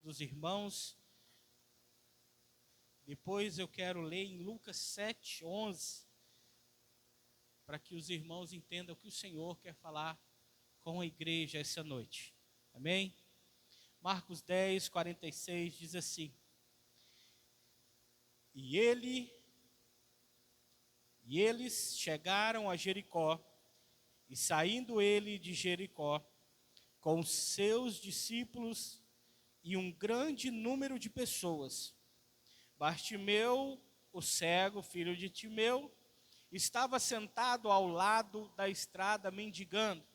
dos irmãos. Depois eu quero ler em Lucas 7:11, para que os irmãos entendam o que o Senhor quer falar com a igreja essa noite. Amém? Marcos 10:46 diz assim: E eles chegaram a Jericó, e saindo ele de Jericó, com os seus discípulos e um grande número de pessoas, Bartimeu, o cego, filho de Timeu, estava sentado ao lado da estrada mendigando.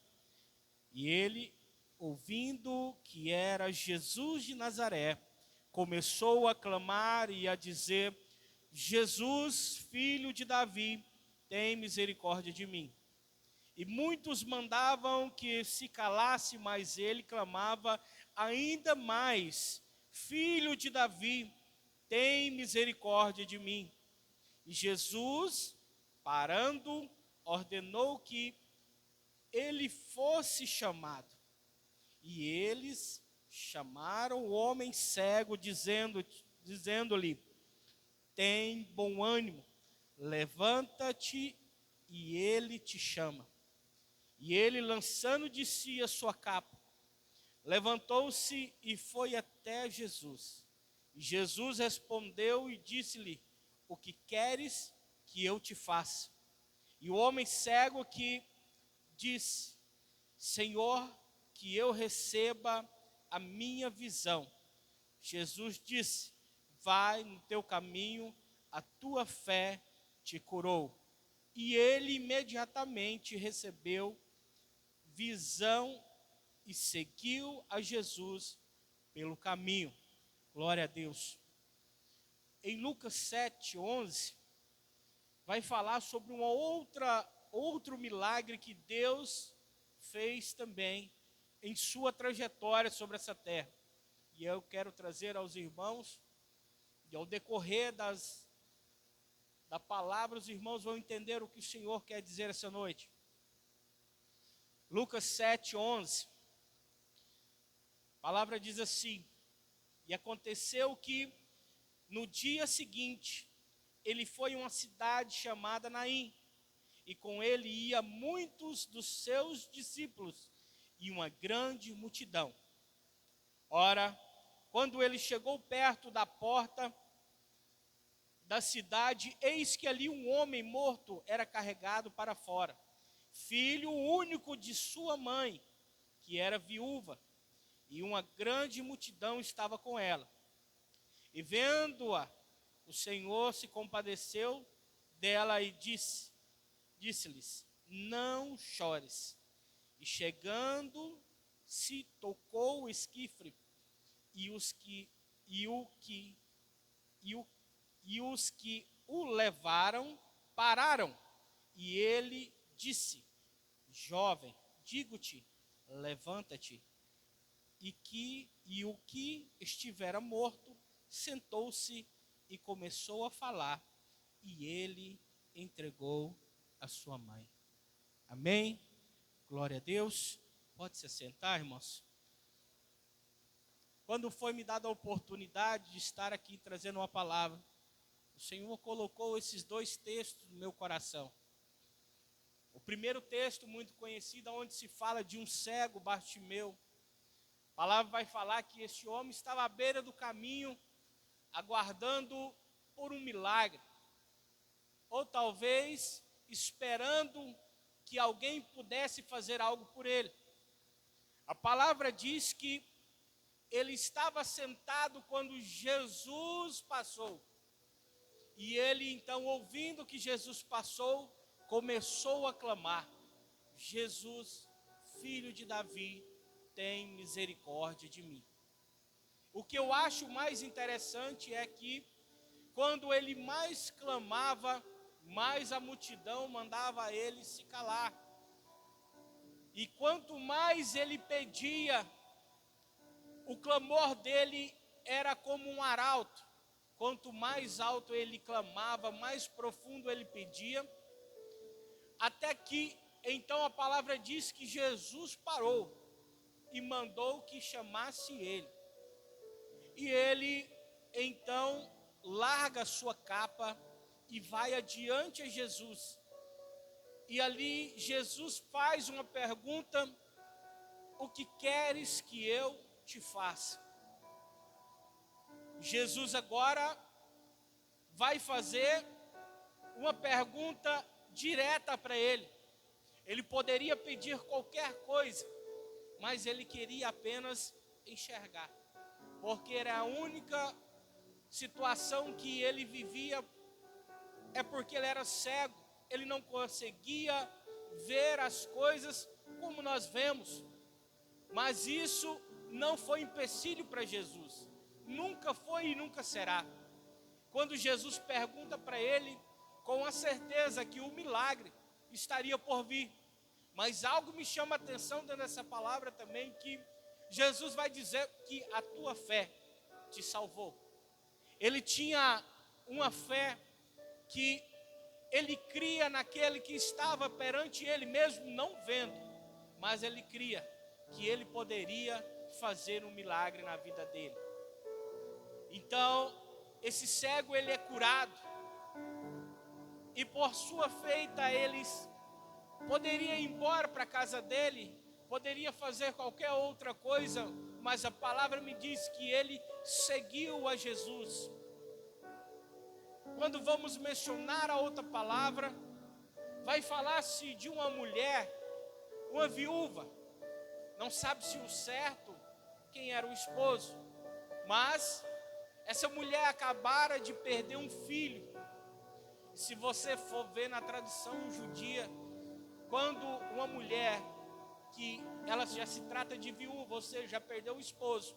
E ele, ouvindo que era Jesus de Nazaré, começou a clamar e a dizer: Jesus, filho de Davi, tem misericórdia de mim. E muitos mandavam que se calasse, mas ele clamava ainda mais: Filho de Davi, tem misericórdia de mim. E Jesus, parando, ordenou que ele fosse chamado. E eles chamaram o homem cego, dizendo-lhe: tem bom ânimo, levanta-te, e ele te chama. E ele, lançando de si a sua capa, levantou-se e foi até Jesus. E Jesus respondeu e disse-lhe: o que queres que eu te faça? E o homem cego que disse: Senhor, que eu receba a minha visão. Jesus disse: vai no teu caminho, a tua fé te curou. E ele imediatamente recebeu visão e seguiu a Jesus pelo caminho. Glória a Deus. Em Lucas 7:11, vai falar sobre outro milagre que Deus fez também em sua trajetória sobre essa terra. E eu quero trazer aos irmãos, e ao decorrer da palavra, os irmãos vão entender o que o Senhor quer dizer essa noite. Lucas 7:11, a palavra diz assim: e aconteceu que no dia seguinte ele foi a uma cidade chamada Naim, e com ele ia muitos dos seus discípulos e uma grande multidão. Ora, quando ele chegou perto da porta da cidade, eis que ali um homem morto era carregado para fora, filho único de sua mãe, que era viúva, e uma grande multidão estava com ela. E vendo-a, o Senhor se compadeceu dela e disse-lhes: não chores. E chegando-se, tocou o esquifre, e os que o levaram pararam. E ele disse: jovem, digo-te, levanta-te. E o que estivera morto sentou-se e começou a falar, e ele entregou a sua mãe. Amém? Glória a Deus. Pode se assentar, irmãos. Quando foi me dada a oportunidade de estar aqui trazendo uma palavra, o Senhor colocou esses dois textos no meu coração. O primeiro texto, muito conhecido, onde se fala de um cego, Bartimeu. A palavra vai falar que esse homem estava à beira do caminho, aguardando por um milagre, ou talvez esperando que alguém pudesse fazer algo por ele. A palavra diz que ele estava sentado quando Jesus passou. E ele então, ouvindo que Jesus passou, começou a clamar: Jesus, filho de Davi, tem misericórdia de mim. O que eu acho mais interessante é que, quando ele mais clamava, mais a multidão mandava ele se calar. E quanto mais ele pedia, o clamor dele era como um arauto. Quanto mais alto ele clamava, mais profundo ele pedia. Até que, então, a palavra diz que Jesus parou e mandou que chamasse ele. ele então larga a sua capa e vai adiante a Jesus. E ali Jesus faz uma pergunta: o que queres que eu te faça? Jesus agora vai fazer uma pergunta direta para ele. Ele poderia pedir qualquer coisa, mas ele queria apenas enxergar, porque era a única situação que ele vivia, é porque ele era cego, ele não conseguia ver as coisas como nós vemos. Mas isso não foi empecilho para Jesus, nunca foi e nunca será. Quando Jesus pergunta para ele, com a certeza que o milagre estaria por vir. Mas algo me chama a atenção dentro dessa palavra também, que Jesus vai dizer que a tua fé te salvou. Ele tinha uma fé que ele cria naquele que estava perante ele, mesmo não vendo, mas ele cria que ele poderia fazer um milagre na vida dele. Então, esse cego, ele é curado, e por sua feita eles poderia ir embora para a casa dele, poderia fazer qualquer outra coisa, mas a palavra me diz que ele seguiu a Jesus. Quando vamos mencionar a outra palavra, vai falar-se de uma mulher, uma viúva, não sabe-se o certo quem era o esposo, mas essa mulher acabara de perder um filho. Se você for ver na tradição judia, quando uma mulher que ela já se trata de viúva, ou seja, já perdeu o esposo,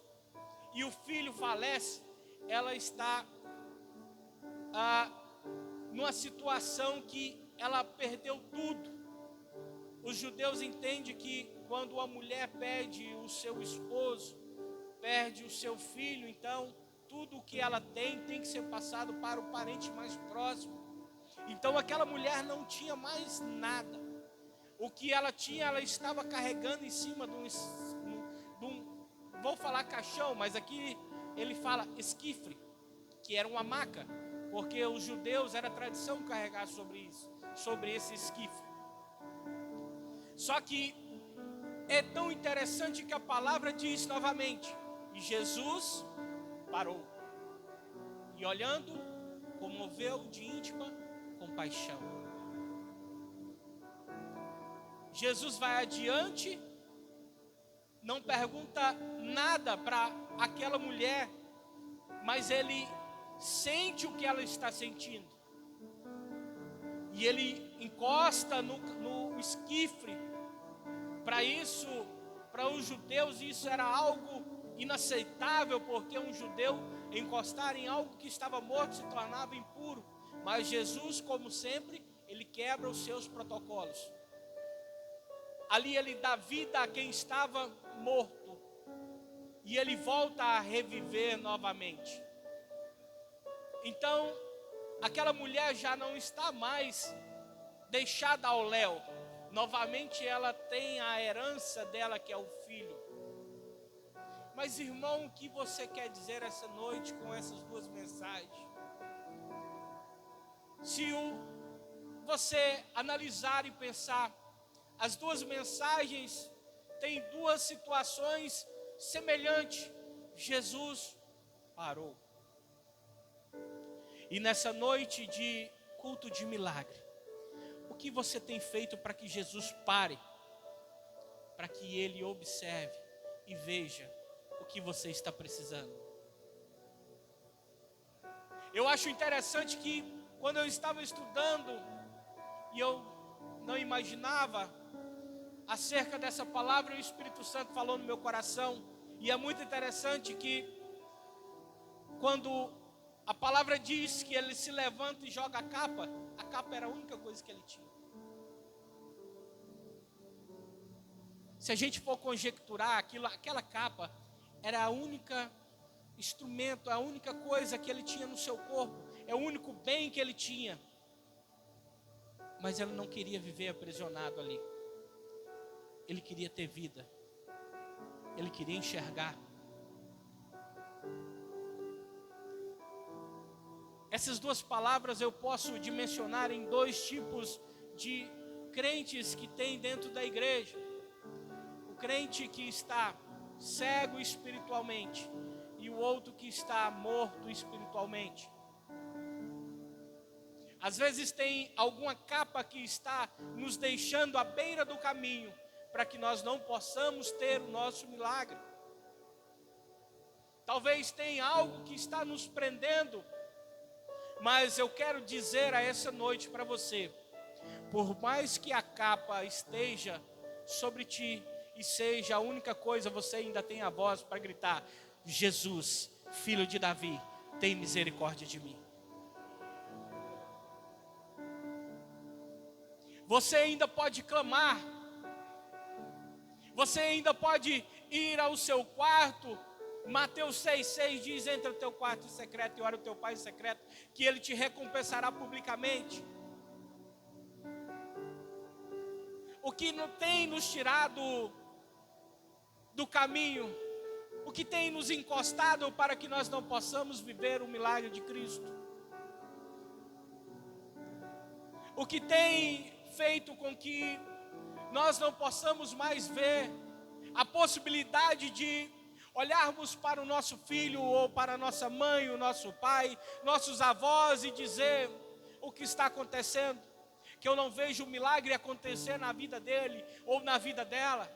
e o filho falece, ela está numa situação que ela perdeu tudo. Os judeus entendem que quando uma mulher perde o seu esposo, perde o seu filho, então tudo o que ela tem que ser passado para o parente mais próximo. Então aquela mulher não tinha mais nada. O que ela tinha, ela estava carregando em cima de um vou falar caixão, mas aqui ele fala esquifre, que era uma maca, porque os judeus era tradição carregar sobre esse esquifre. Só que é tão interessante que a palavra diz novamente, e Jesus parou, e olhando, comoveu de íntima compaixão. Jesus vai adiante, não pergunta nada para aquela mulher, mas ele sente o que ela está sentindo. E ele encosta no esquifre. Para os judeus, isso era algo inaceitável, porque um judeu encostar em algo que estava morto se tornava impuro. Mas Jesus, como sempre, ele quebra os seus protocolos. Ali ele dá vida a quem estava morto, e ele volta a reviver novamente. Então, aquela mulher já não está mais deixada ao léu. Novamente ela tem a herança dela, que é o filho. Mas irmão, o que você quer dizer essa noite com essas duas mensagens? Se você analisar e pensar, as duas mensagens têm duas situações semelhantes. Jesus parou. E nessa noite de culto de milagre, o que você tem feito para que Jesus pare? Para que Ele observe e veja o que você está precisando. Eu acho interessante que quando eu estava estudando, e eu não imaginava acerca dessa palavra, o Espírito Santo falou no meu coração. E é muito interessante que quando a palavra diz que ele se levanta e joga a capa era a única coisa que ele tinha. Se a gente for conjecturar aquela capa era a única instrumento, a única coisa que ele tinha no seu corpo, é o único bem que ele tinha. Mas ele não queria viver aprisionado ali. Ele queria ter vida. Ele queria enxergar. Essas duas palavras eu posso dimensionar em dois tipos de crentes que tem dentro da igreja. O crente que está cego espiritualmente e o outro que está morto espiritualmente. Às vezes tem alguma capa que está nos deixando à beira do caminho para que nós não possamos ter o nosso milagre. Talvez tenha algo que está nos prendendo, mas eu quero dizer a essa noite para você, por mais que a capa esteja sobre ti e seja a única coisa, você ainda tem a voz para gritar: Jesus, filho de Davi, tem misericórdia de mim. Você ainda pode clamar, você ainda pode ir ao seu quarto. Mateus 6,6 diz: entra no teu quarto secreto e ora o teu pai secreto, que ele te recompensará publicamente. O que não tem nos tirado do caminho, o que tem nos encostado para que nós não possamos viver o milagre de Cristo, o que tem feito com que nós não possamos mais ver a possibilidade de olharmos para o nosso filho ou para a nossa mãe, o nosso pai, nossos avós e dizer: o que está acontecendo? Que eu não vejo o milagre acontecer na vida dele ou na vida dela.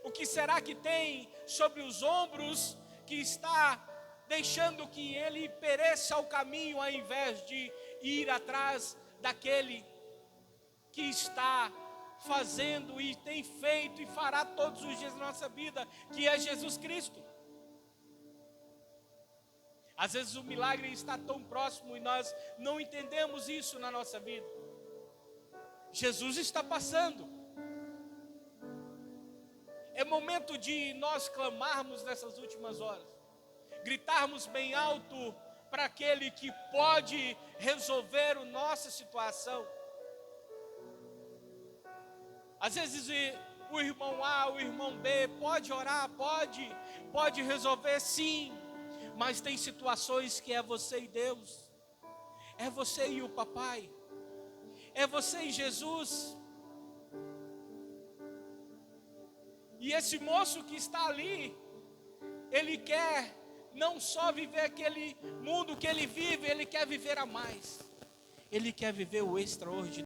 O que será que tem sobre os ombros que está deixando que ele pereça ao caminho ao invés de ir atrás daquele que está fazendo e tem feito e fará todos os dias da nossa vida, que é Jesus Cristo? Às vezes o milagre está tão próximo e nós não entendemos isso na nossa vida. Jesus está passando. É momento de nós clamarmos nessas últimas horas, gritarmos bem alto para aquele que pode resolver a nossa situação. Às vezes o irmão A, o irmão B pode orar, pode resolver, sim, mas tem situações que é você e Deus, é você e o papai, é você e Jesus. E esse moço que está ali, ele quer não só viver aquele mundo que ele vive, ele quer viver a mais. Ele quer viver o extraordinário.